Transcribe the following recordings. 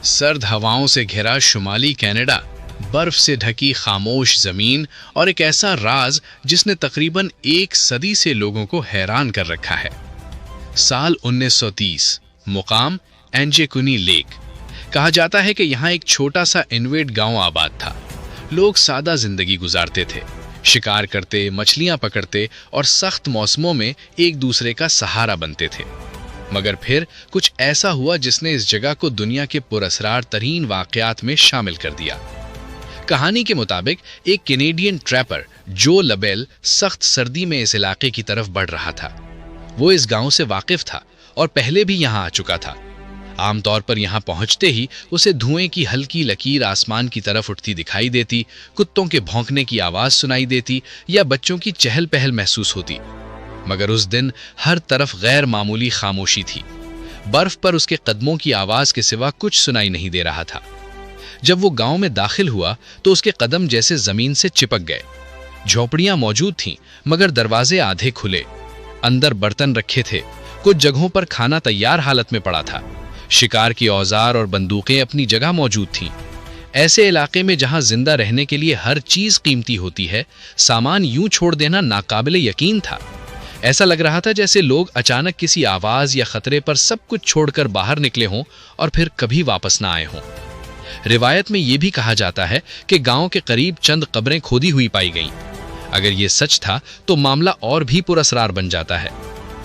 سرد ہواؤں سے گھرا شمالی کینیڈا، برف سے ڈھکی خاموش زمین اور ایک ایسا راز جس نے تقریباً 1 صدی سے لوگوں کو حیران کر رکھا ہے۔ سال 1930، مقام اینجیکنی لیک۔ کہا جاتا ہے کہ یہاں ایک چھوٹا سا انویٹ گاؤں آباد تھا۔ لوگ سادہ زندگی گزارتے تھے، شکار کرتے، مچھلیاں پکڑتے اور سخت موسموں میں ایک دوسرے کا سہارا بنتے تھے۔ مگر پھر کچھ ایسا ہوا جس نے اس جگہ کو دنیا کے پراسرار ترین واقعات میں شامل کر دیا۔ کہانی کے مطابق ایک کینیڈین ٹریپر جو لبیل سخت سردی میں اس علاقے کی طرف بڑھ رہا تھا۔ وہ اس گاؤں سے واقف تھا اور پہلے بھی یہاں آ چکا تھا۔ عام طور پر یہاں پہنچتے ہی اسے دھوئیں کی ہلکی لکیر آسمان کی طرف اٹھتی دکھائی دیتی، کتوں کے بھونکنے کی آواز سنائی دیتی یا بچوں کی چہل پہل محسوس ہوتی۔ مگر اس دن ہر طرف غیر معمولی خاموشی تھی۔ برف پر اس کے قدموں کی آواز کے سوا کچھ سنائی نہیں دے رہا تھا۔ جب وہ گاؤں میں داخل ہوا تو اس کے قدم جیسے زمین سے چپک گئے۔ جھونپڑیاں موجود تھیں مگر دروازے آدھے کھلے۔ اندر برتن رکھے تھے، کچھ جگہوں پر کھانا تیار حالت میں پڑا تھا۔ شکار کی اوزار اور بندوقیں اپنی جگہ موجود تھیں۔ ایسے علاقے میں جہاں زندہ رہنے کے لیے ہر چیز قیمتی ہوتی ہے، سامان یوں چھوڑ دینا ناقابل یقین تھا۔ ایسا لگ رہا تھا جیسے لوگ اچانک کسی آواز یا خطرے پر سب کچھ چھوڑ کر باہر نکلے ہوں اور پھر کبھی واپس نہ آئے ہوں۔ روایت میں یہ بھی کہا جاتا ہے کہ گاؤں کے قریب چند قبریں کھودی ہوئی پائی گئیں۔ اگر یہ سچ تھا تو معاملہ اور بھی پراسرار بن جاتا ہے۔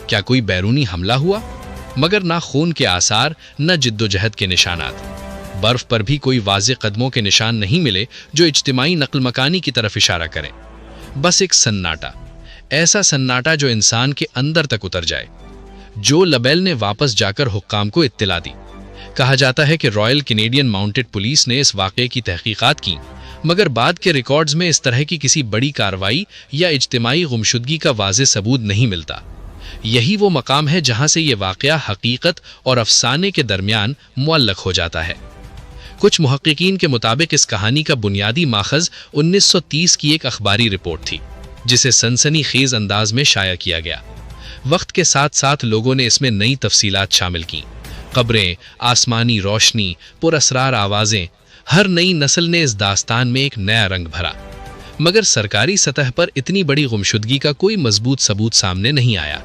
کیا کوئی بیرونی حملہ ہوا؟ مگر نہ خون کے آثار، نہ جدوجہد کے نشانات۔ برف پر بھی کوئی واضح قدموں کے نشان نہیں ملے جو اجتماعی نقل مکانی کی طرف اشارہ کریں۔ بس ایک سناٹا، ایسا سناٹا جو انسان کے اندر تک اتر جائے۔ جو لبیل نے واپس جا کر حکام کو اطلاع دی۔ کہا جاتا ہے کہ رائل کینیڈین ماؤنٹڈ پولیس نے اس واقعے کی تحقیقات کی، مگر بعد کے ریکارڈز میں اس طرح کی کسی بڑی کارروائی یا اجتماعی گمشدگی کا واضح ثبوت نہیں ملتا۔ یہی وہ مقام ہے جہاں سے یہ واقعہ حقیقت اور افسانے کے درمیان معلق ہو جاتا ہے۔ کچھ محققین کے مطابق اس کہانی کا بنیادی ماخذ 1930 کی ایک اخباری رپورٹ تھی، جسے سنسنی خیز انداز میں شائع کیا گیا۔ وقت کے ساتھ ساتھ لوگوں نے اس میں نئی تفصیلات شامل کیں۔ قبریں، آسمانی روشنی، پراسرار آوازیں، ہر نئی نسل نے اس داستان میں ایک نیا رنگ بھرا۔ مگر سرکاری سطح پر اتنی بڑی گمشدگی کا کوئی مضبوط ثبوت سامنے نہیں آیا۔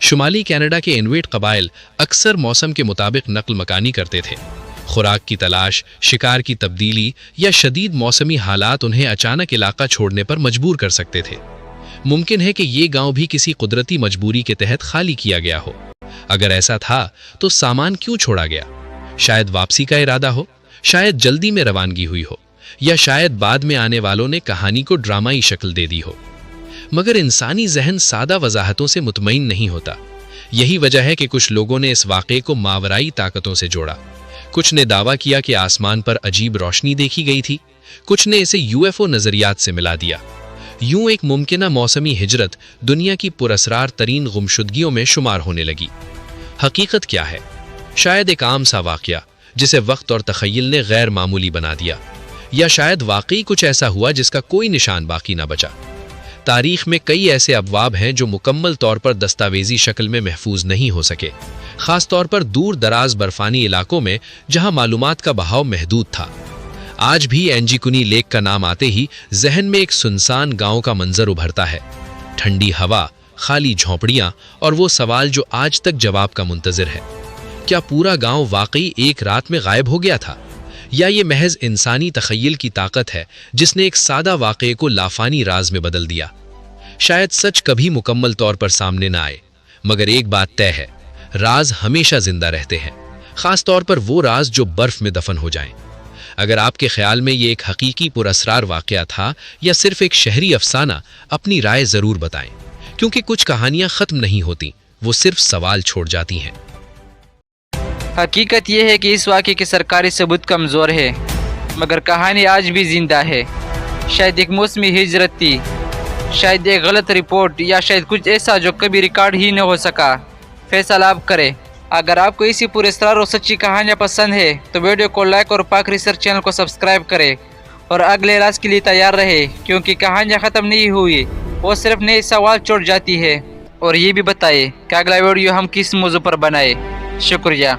شمالی کینیڈا کے انویٹ قبائل اکثر موسم کے مطابق نقل مکانی کرتے تھے۔ خوراک کی تلاش، شکار کی تبدیلی یا شدید موسمی حالات انہیں اچانک علاقہ چھوڑنے پر مجبور کر سکتے تھے۔ ممکن ہے کہ یہ گاؤں بھی کسی قدرتی مجبوری کے تحت خالی کیا گیا ہو۔ اگر ایسا تھا تو سامان کیوں چھوڑا گیا؟ شاید واپسی کا ارادہ ہو، شاید جلدی میں روانگی ہوئی ہو، یا شاید بعد میں آنے والوں نے کہانی کو ڈرامائی شکل دے دی ہو۔ مگر انسانی ذہن سادہ وضاحتوں سے مطمئن نہیں ہوتا۔ یہی وجہ ہے کہ کچھ لوگوں نے اس واقعے کو ماورائی طاقتوں سے جوڑا۔ کچھ نے دعویٰ کیا کہ آسمان پر عجیب روشنی دیکھی گئی تھی، کچھ نے اسے UFO نظریات سے ملا دیا۔ یوں ایک ممکنہ موسمی ہجرت دنیا کی پراسرار ترین گمشدگیوں میں شمار ہونے لگی۔ حقیقت کیا ہے؟ شاید ایک عام سا واقعہ جسے وقت اور تخیل نے غیر معمولی بنا دیا، یا شاید واقعی کچھ ایسا ہوا جس کا کوئی نشان باقی نہ بچا۔ تاریخ میں کئی ایسے ابواب ہیں جو مکمل طور پر دستاویزی شکل میں محفوظ نہیں ہو سکے، خاص طور پر دور دراز برفانی علاقوں میں جہاں معلومات کا بہاؤ محدود تھا۔ آج بھی اینجیکنی لیک کا نام آتے ہی ذہن میں ایک سنسان گاؤں کا منظر ابھرتا ہے، ٹھنڈی ہوا، خالی جھونپڑیاں اور وہ سوال جو آج تک جواب کا منتظر ہے: کیا پورا گاؤں واقعی ایک رات میں غائب ہو گیا تھا، یا یہ محض انسانی تخیل کی طاقت ہے جس نے ایک سادہ واقعے کو لافانی راز میں بدل دیا؟ شاید سچ کبھی مکمل طور پر سامنے نہ آئے، مگر ایک بات طے ہے: راز ہمیشہ زندہ رہتے ہیں، خاص طور پر وہ راز جو برف میں دفن ہو جائیں۔ اگر آپ کے خیال میں یہ ایک حقیقی پراسرار واقعہ تھا یا صرف ایک شہری افسانہ، اپنی رائے ضرور بتائیں، کیونکہ کچھ کہانیاں ختم نہیں ہوتی، وہ صرف سوال چھوڑ جاتی ہیں۔ حقیقت یہ ہے کہ اس واقعے کے سرکاری ثبوت کمزور ہے، مگر کہانی آج بھی زندہ ہے۔ شاید ایک موسمی ہجرت تھی، شاید ایک غلط رپورٹ، یا شاید کچھ ایسا جو کبھی ریکارڈ ہی نہ ہو سکا۔ فیصلہ آپ کریں۔ اگر آپ کو اسی پراسرار اور سچی کہانیاں پسند ہے تو ویڈیو کو لائک اور پاک ریسرچ چینل کو سبسکرائب کریں، اور اگلے راز کے لیے تیار رہے، کیونکہ کہانیاں ختم نہیں ہوئی، وہ صرف نئے سوال چھوڑ جاتی ہے۔ اور یہ بھی بتائیں کہ اگلا ویڈیو ہم کس موضوع پر بنائیں۔ شکریہ۔